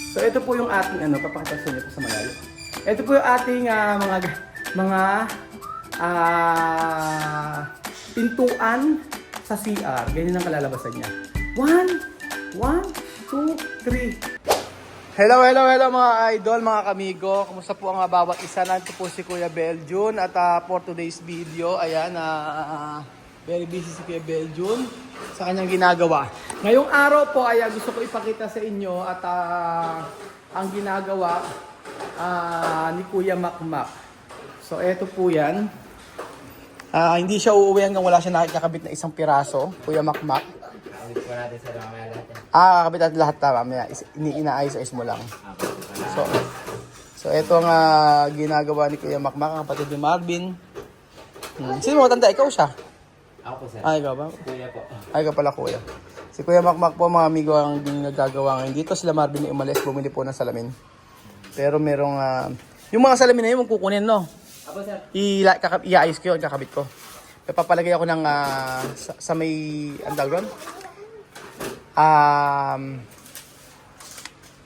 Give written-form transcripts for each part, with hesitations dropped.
So ito po yung ating papakita sa inyo po sa malayo. Ito po yung ating mga pintuan sa CR. Ganyan ang kalalabasan niya. 1, 2, 3. Hello mga idol, mga kamigo. Kumusta po ang bawat isa? Nandito po si Kuya Beljun at for today's video, ayan, very busy si Kuya Beljun sa kanyang ginagawa. Ngayong araw po ay gusto ko ipakita sa inyo at ang ginagawa ni Kuya Makmak. So eto po yan. Hindi siya uuwi hanggang wala siya nakikakabit na isang piraso, Kuya Makmak. Kakabit po natin sa mamaya lahat yan. Kakabit natin lahat mamaya. Inaayos-ayos mo lang. So ito ang ginagawa ni Kuya Makmak, ang kapatid ni Marvin. Sino mo matanda? Ikaw siya? Ako po, sir. Ikaw ba? Kuya po. Ikaw pala, Kuya. Si Kuya Makmak po, mga amigo, ang nagagawa ngayon. Dito sila Marvin ay umalis, bumili po ng salamin. Pero merong, yung mga salamin na yun, mong kukunin, no? Ako, sir. Iaayos ko yun, kakabit ko. Papalagay ako ng, sa may, underground.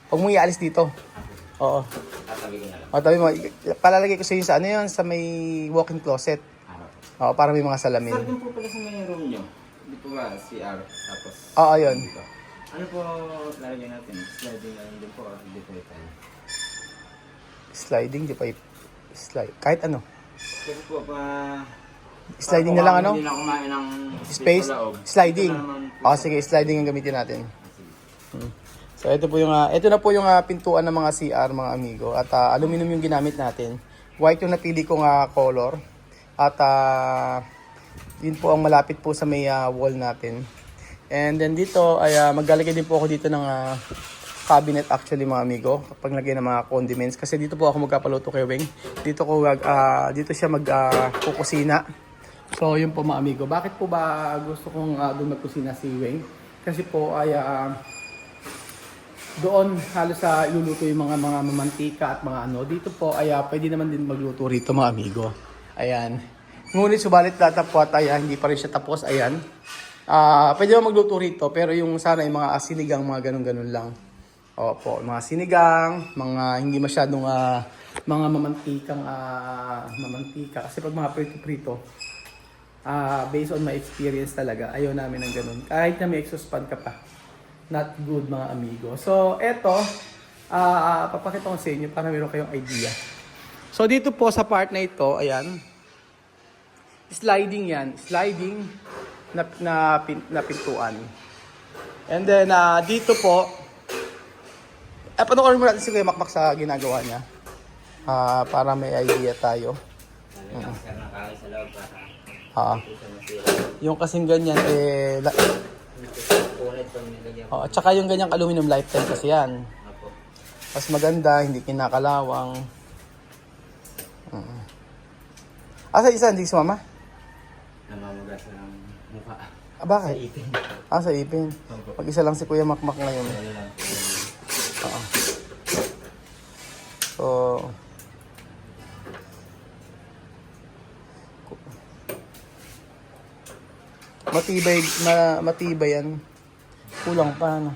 Huwag mo ialis dito. Oo. Tatabi ko na lang. O, tabi mo, palalagay ko sa inyo sa ano yun, sa may walk-in closet. Oo, para may mga salamin. Sir, din po pala sa may room nyo. Hindi po ba CR, tapos... Oo, yun. dito. Ano po lalagyan natin? Sliding na lang din po or hindi po ito? Sliding, di pa slide. Kahit ano. Kasi po pa... Sliding na lang ano? Hindi na kumain ng Space? sa loob. Sliding. Ito na naman po. Sige, sliding ang gamitin natin. So ito po yung ito na po yung pintuan ng mga CR, mga amigo. At aluminum yung ginamit natin. White yung napili kong color. At yun po ang malapit po sa may wall natin. And then dito ay maglalagay din po ako dito ng cabinet actually, mga amigo, kapag lagay ng mga condiments. Kasi dito po ako magpapaluto kay Weng. Dito siya magkukusina. So yun po, mga amigo. Bakit po ba gusto kong doon magkusina si Weng? Kasi po ay doon halos iluluto yung mga mamantika at mga ano. Dito po ay pwede naman din magluto rito, mga amigo. Ayan. Ngunit subalit tatapot ay hindi pa rin siya tapos. Ayan. Pwede naman magluto rito, pero yung sana yung mga sinigang, mga ganun-ganun lang. Opo, mga sinigang, mga hindi masyadong mga mamantika. Kasi pag mga prito-prito, based on my experience talaga, ayaw namin ng ganun. Kahit na may exhaust fan ka pa. Not good, mga amigo. So, eto, papakita ko sa inyo para meron kayong idea. So, dito po sa part na ito, ayan, sliding yan. Sliding na pintuan. And then, dito po, panoorin mo natin si Kuya Makmak sa ginagawa niya. Para may idea tayo. Lalagyan ko, sir, ng kahoy sa loob para... Yung kasing ganyan, Punit pag nilagyan ko. at saka yung ganyang aluminum lifetime kasi yan. Apo. Mas maganda, hindi kinakalawang. Asa isa, hindi sumama? Namamagas ng mukha. Bakit? Sa ipin. Sa ipin. Pag-isa lang si Kuya Makmak ngayon. Ano lang po. So, matibay yan. Kulang pa, no?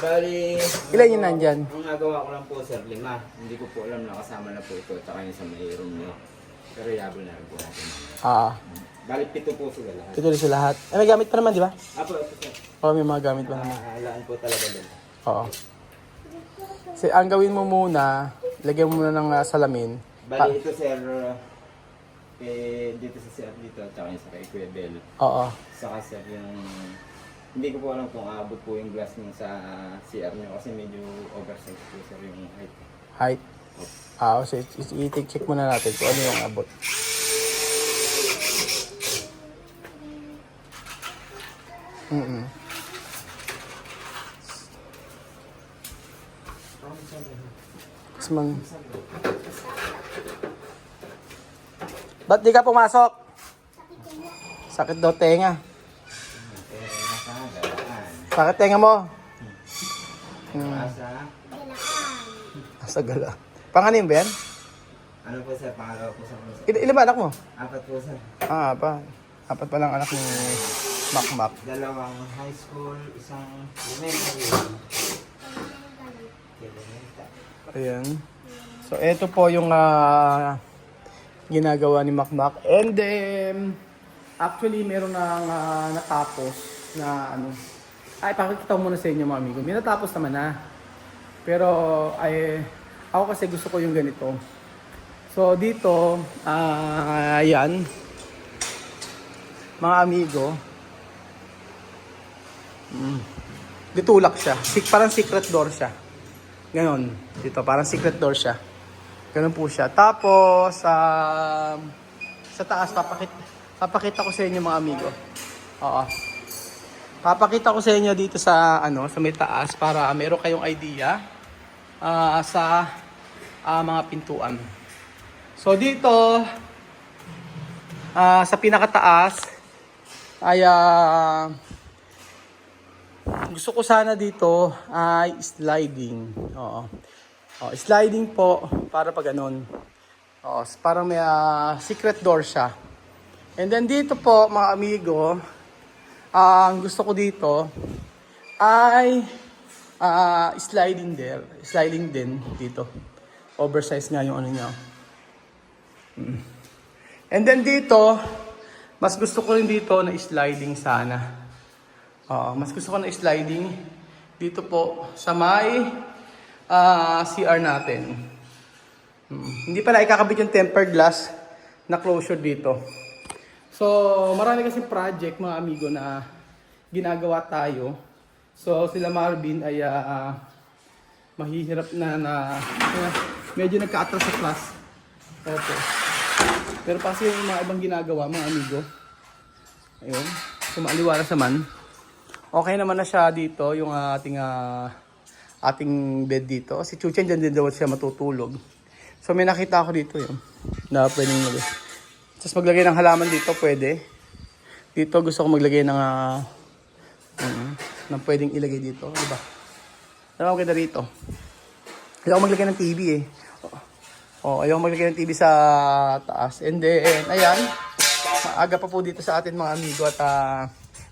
Bali... Ilan yun nandyan? Ang nagawa ko lang po, sir, 5. Hindi ko po alam na kasama na po ito. Tsaka yung sa may room nyo. Pero yabol na rin po natin. Bali 7 po sila lahat. Ito rin sa lahat. May gamit pa naman, di ba? Apo, ito, sir. May mga gamit pa naman. Halaan po talaga din. Oo. So, ang gawin mo muna, lagyan mo muna ng salamin. Bali ito, sir, dito sa sir dito, tsaka yung sa kay Kuya Bel. Oo. Saka sir yung... Hindi ko po alam kung aabot po yung glass nyo sa CR nyo kasi medyo oversize po sir yung height. Height. So i-check muna natin kung ano yung abot. Ba't di ka pumasok? Sakit daw tenga. Sakit tenga mo? Sa gala. Panganin ba yan? Ano po sir, pangalawa po sa puso. Ilan ba anak mo? 4 po sir. Apat pa lang anak ni Makmak. 2 high school, 1 elementary. Ayan. So, ito po yung ginagawa ni Makmak. And then, actually, meron na natapos na ano. Ay, pakikita ko muna sa inyo mga amigo. May natapos naman na. Pero, ako kasi gusto ko yung ganito. So, dito, ayan. Mga amigo. Ditulak siya. Parang secret door siya. Ganon. Dito, parang secret door siya. Ganon po siya. Tapos, sa taas, papakita ko sa inyo mga amigo. Oo. Papakita ko sa inyo dito sa, sa may taas para meron kayong idea sa mga pintuan. So, dito, sa pinakataas, ay, gusto ko sana dito ay sliding. Oo. Sliding po para pag ganun. Parang may secret door siya. And then dito po mga amigo, ang gusto ko dito ay sliding din dito. Oversize nga yung ano niya. And then dito, mas gusto ko rin dito na sliding sana. Mas gusto ko na sliding dito po sa may CR natin. Hindi pa na ikakabit yung tempered glass na closure dito. So, marami kasi project mga amigo na ginagawa tayo. So, sila Marvin ay mahihirap na medyo nagka-atras sa class. Opo. Pero kasi yung mga ibang ginagawa mga amigo. Ayun. So, maaliwalas naman. Okay naman na siya dito, yung ating bed dito. Si Chuchen dyan din daw siya matutulog. So may nakita ako dito yun, na pwedeng maglagay. Tapos maglagay ng halaman dito, pwede. Dito gusto ko maglagay ng pwedeng ilagay dito, diba? Ano ako kita rito? Ayaw ko maglagay ng TV eh. Ayaw ko maglagay ng TV sa taas. And then, ayan. Maaga pa po dito sa atin mga amigo at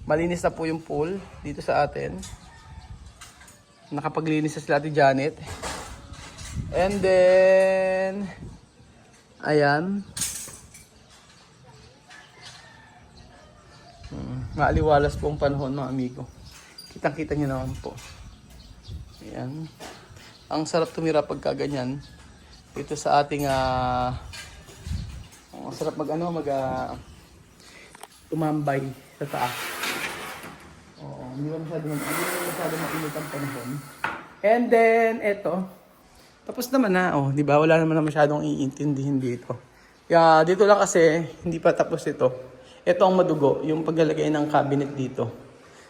malinis na po yung pool dito sa atin. Nakapaglinis na sila Ate Janet. And then, ayan. Maaliwalas po ang panahon mga amigo. Kitang-kita nyo naman po. Ayan. Ang sarap tumira pagka ganyan. Dito sa ating, ang sarap tumambay sa taas. Hindi ba masyado mainit ang panahon. And then, eto. Tapos naman na, di ba? Wala naman na masyadong iintindihin dito. Kaya, dito lang kasi, hindi pa tapos ito. Ito ang madugo, yung paglalagay ng cabinet dito.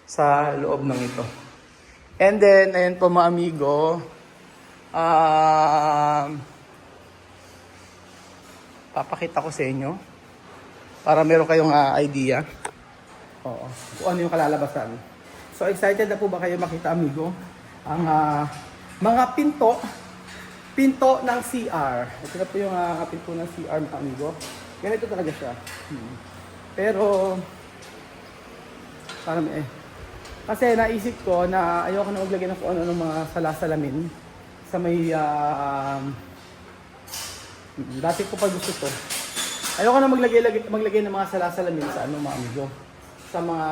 Sa loob ng ito. And then, ayan po mga amigo. Papakita ko sa inyo. Para meron kayong idea. Kung ano yung kalalabasan. So excited na po ba kayo makita amigo? Ang mga pinto ng CR. Ito na po yung pinto ng CR mga amigo. Ganito talaga siya. Pero, parang kasi naisip ko na ayoko na maglagay ng kung ano ng mga salasalamin sa may, dati ko pa gusto to. Ayoko na maglagay ng mga salasalamin sa ano mga amigo. Sa mga,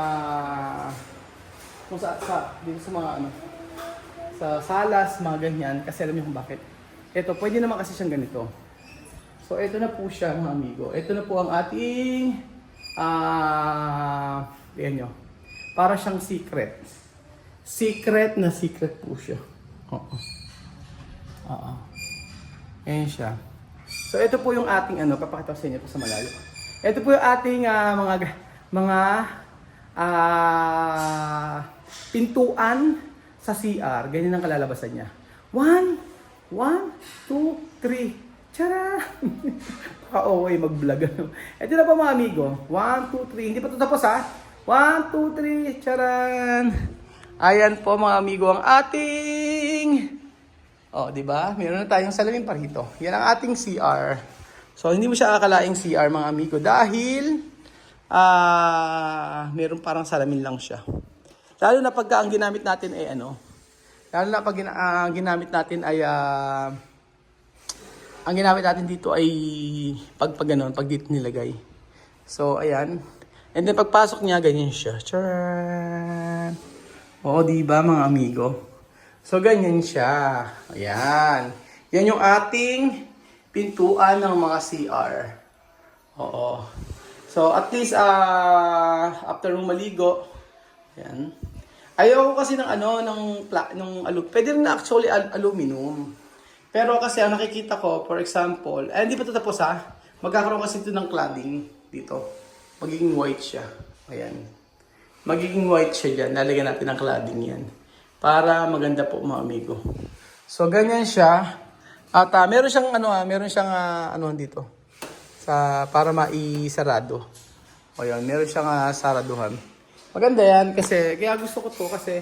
kung dito sa mga sa salas, mga ganyan. Kasi alam niyo kung bakit. Ito, pwede naman kasi siyang ganito. So, ito na po siya mga amigo. Ito na po ang ating, tingnan nyo. Para siyang secret. Secret na secret po siya. Ayan siya. So, ito po yung ating, papakita ko sa inyo po sa malayo. Ito po yung ating mga pintuan sa CR. Ganyan ang kalalabasan niya. 1, 2, 3. Tara! Paka-okay mag-vlog. Ito na po mga amigo. 1, 2, 3. Hindi pa ito tapos ha. 1, 2, 3. Charan! Ayan po mga amigo ang ating... di ba? Meron na tayong salamin pa rito. Yan ang ating CR. So, hindi mo siya akalaing CR mga amigo dahil meron parang salamin lang siya. Lalo na pagka ang ginamit natin ay lalo na pag ginamit natin ay ang ginamit natin dito ay pag ganun, pag dito nilagay. So, ayan. And then pagpasok niya, ganyan siya. Charan! Oo, diba mga amigo? So, ganyan siya. Ayan. Yan yung ating pintuan ng mga CR. Oo. So, at least, after mong maligo, ayan. Ayaw ko kasi ng pwede rin na actually aluminum. Pero kasi ang nakikita ko, for example, hindi pa ito tapos magkakaroon kasi ito ng cladding dito. Magiging white siya. Ayan. Magiging white siya dyan. Lalagyan natin ng cladding yan. Para maganda po mga amigo. So, ganyan siya. At meron siyang dito. Para maisarado. O yan, meron siyang saraduhan. Maganda yan kasi, kaya gusto ko to kasi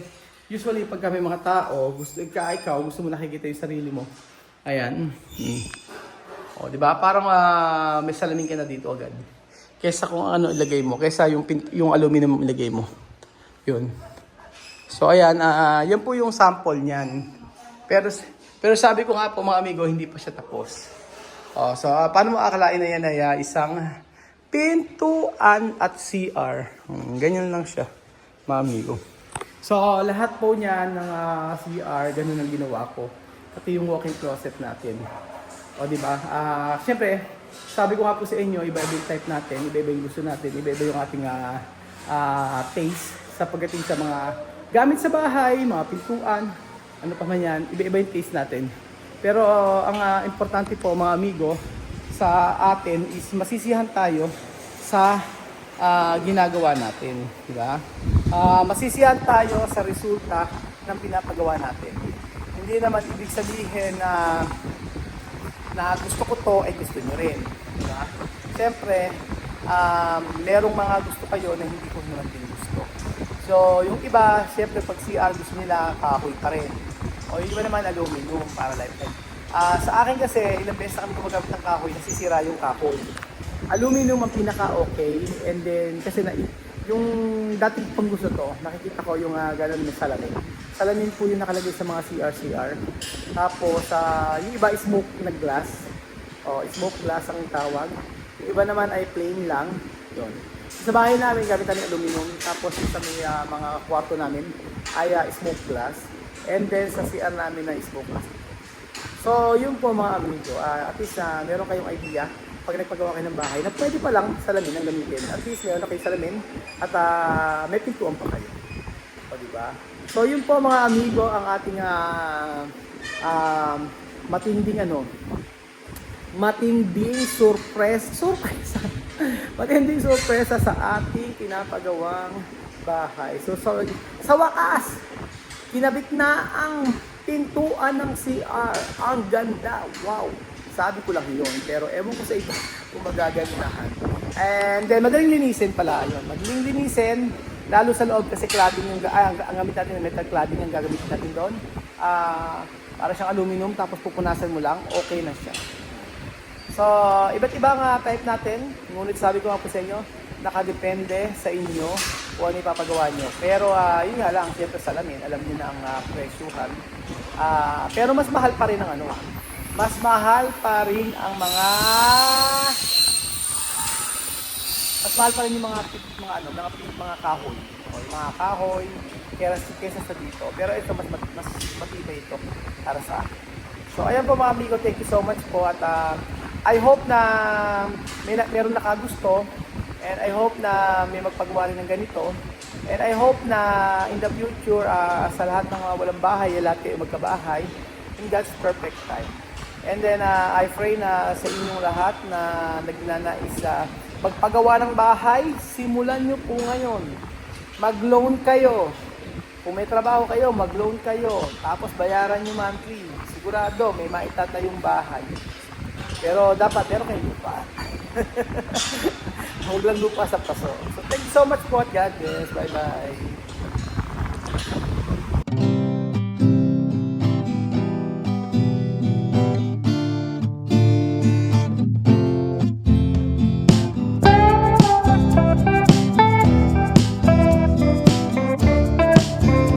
usually pag may mga tao, ikaw gusto mo nakikita yung sarili mo. Ayan. O, di ba? Parang may salamin ka na dito agad. Kesa kung ano ilagay mo, kesa yung aluminum ilagay mo. Yun. So, ayan, yan po yung sample niyan. Pero sabi ko nga po mga amigo, hindi pa siya tapos. So, paano mo akalain na yan ay isang pintuan at CR. Ganyan lang siya, mga amigo. So, lahat po niyan ng CR, ganun ang ginawa ko. Pati yung walk-in closet natin. O, di ba? Siyempre, sabi ko nga po sa inyo, iba-iba yung type natin, iba-iba yung gusto natin, iba-iba yung ating taste sa pagdating sa mga gamit sa bahay, mga pintuan, ano pa man yan, iba-iba yung taste natin. Pero ang importante po mga amigo sa atin is masisiyahan tayo sa ginagawa natin, di ba? Masisiyahan tayo sa resulta ng pinapagawa natin. Hindi naman ibig sabihin na gusto ko to ay gusto nyo rin, di ba? Siyempre, merong mga gusto kayo na hindi ko naman din gusto. So, yung iba, siyempre pag CR gusto nila kahoy pa rin. O yung iba naman aluminum para lifetime. Sa akin kasi, ilang beses na kami gumagamit ng kahoy, nasisira yung kahoy. Aluminum ang pinaka-okay. And then, kasi yung dating pang gusto to, nakikita ko yung gano'n ng salamin. Salamin po yung nakalagay sa mga CR. Tapos, yung iba smoke na glass. O, smoke glass ang tawag. Yung iba naman ay plain lang. Yun. Sa bahay namin, gamit namin aluminum. Tapos, sa mga kwarto namin ay smoke glass. And then sa CR namin na smoke glass. So, yun po mga amigo. At least meron kayong idea pag nagpagawa kayo ng bahay na pwede pa lang salamin ang gamitin. At least meron na kayo salamin at may pintuan pa kayo. O, diba? So, yun po mga amigo ang ating matinding sorpresa. Matinding sorpresa sa ating pinapagawang bahay. So, sa wakas, kinabit na ang pintuan ng CR. Ang ganda. Wow. Sabi ko lang yun. Pero ewan ko sa iba kung magagandahan. And then, madaling linisin pala yun. Madaling linisin. Lalo sa loob kasi cladding ang gamit natin ng metal cladding ang gagamitin natin doon. Para siyang aluminum. Tapos pupunasan mo lang. Okay na siya. So, iba't ibang type natin. Ngunit sabi ko nga po sa inyo, nakadepende sa inyo kung ano ipapagawa nyo. Pero yun nga lang, siyempre salamin, alam nyo na ang presyuhan. Pero mas mahal pa rin ang mas mahal pa rin ang mas mahal pa rin yung mga kahoy. O, yung mga kahoy, kesa sa dito. Pero ito, mas matibay ito para sa akin. So, ayan po mga amigo, thank you so much po. At I hope na meron nakagusto. And I hope na may magpagawa rin ng ganito. And I hope na in the future, sa lahat ng mga walang bahay, lahat kayo magkabahay, in God's perfect time. And then I pray na sa inyong lahat na nagnanais magpagawa ng bahay, simulan nyo po ngayon. Mag-loan kayo. Kung may trabaho kayo, mag-loan kayo. Tapos bayaran nyo monthly. Sigurado, may maitatayong bahay. Pero dapat, meron kayong lupa. Huwag lang lupa sa paso. So, thank you so much po at God bless. Bye-bye.